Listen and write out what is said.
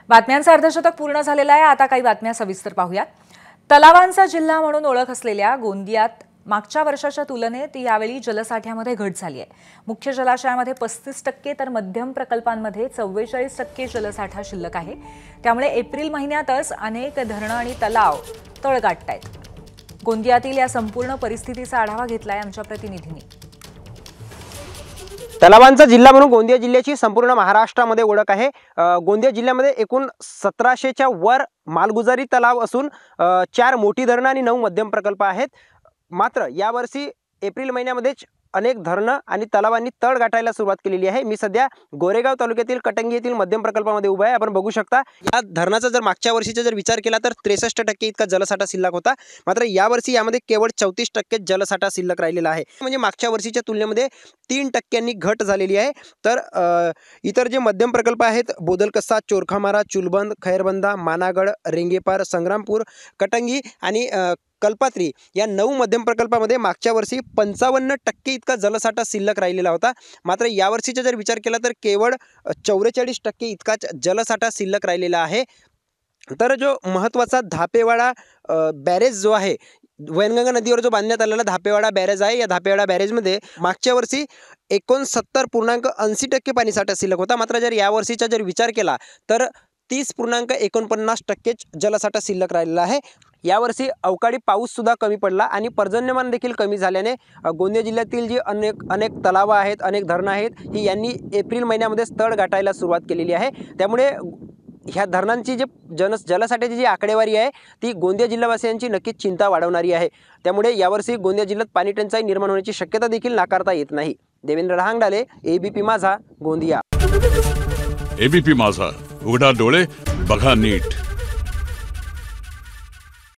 बातम्यांचा अर्धशतक पूर्ण झालेला आहे। आता काही बातम्या सविस्तर पाहूयात। तलावांचा जिल्हा म्हणून ओळख असलेल्या गोंदियात मागच्या वर्षाच्या तुलनेत यावेळी जलसाठ्यामध्ये घट झाली आहे। मुख्य जलाशयामध्ये 35% तर मध्यम प्रकल्पांमध्ये 44% जलसाठा शिल्लक आहे। त्यामुळे एप्रिल महिन्यातच अनेक धरणं आणि तलाव तळ गाठतायत। गोंदियातील या संपूर्ण परिस्थितीचा आढावा घेतलाय आमच्या प्रतिनिधींनी। तलावांचा जिल्हा म्हणून गोंदिया जिल्ह्याची संपूर्ण महाराष्ट्रामध्ये ओळख आहे। गोंदिया जिल्ह्यामध्ये एकूण 1700च्या वर मालगुजारी तलाव असून 4 मोठी धरणं आणि 9 मध्यम प्रकल्प आहेत। मात्र यावर्षी एप्रिल महिन्यामध्येच अनेक धरणं आणि तलावांनी तळ गाठायला सुरुवात केलेली आहे। मी सध्या गोरेगाव तालुक्यातील कटंगी येथील मध्यम प्रकल्पामध्ये उभा आहे। आपण बघू शकता या धरणाचा जर मागच्या वर्षीचा जर विचार केला तर 63% इतका जलसाठा शिल्लक होता। मात्र यावर्षी यामध्ये केवळ 34% जलसाठा शिल्लक राहिलेला आहे। म्हणजे मागच्या वर्षीच्या तुलनेमध्ये 3% घट झालेली आहे। तर इतर जे मध्यम प्रकल्प आहेत बोदलकस्सा, चोरखामारा, चुलबंद, खैरबंदा, मानागड, रेंगेपार, संग्रामपूर, कटंगी आणि कल्पात्री या 9 मध्यम प्रकल्पामध्ये मागच्या वर्षी 55% इतका जलसाठा शिल्लक राहिलेला होता। मात्र यावर्षीचा जर विचार केला तर केवळ 44% इतकाच जलसाठा शिल्लक राहिलेला आहे। तर जो महत्त्वाचा धापेवाडा बॅरेज जो आहे, वैनगंगा नदीवर जो बांधण्यात आलेला धापेवाडा बॅरेज आहे, या धापेवाडा बॅरेजमध्ये मागच्या वर्षी 69.80% पाणीसाठा शिल्लक होता। मात्र जर यावर्षीचा जर विचार केला तर 30.49% जलसाठा शिल्लक राहिलेला आहे। यावर्षी अवकाळी पाऊस सुद्धा कमी पडला आणि पर्जन्यमान देखील कमी झाल्याने गोंदिया जिल्ह्यातील जी अनेक तलाव आहेत, अनेक धरणं आहेत, ही यांनी एप्रिल महिन्यामध्ये तळ गाठायला सुरुवात केलेली आहे। त्यामुळे ह्या धरणांची जी जलसाठ्याची जी आकडेवारी आहे ती गोंदिया जिल्हावासियांची नक्कीच चिंता वाढवणारी आहे। त्यामुळे यावर्षी गोंदिया जिल्ह्यात पाणी टंचाई निर्माण होण्याची शक्यता देखील नाकारता येत नाही। देवेंद्र रहांगडाले, एबीपी माझा, गोंदिया। एबीपी माझा, उघडा डोळे बघा नीट।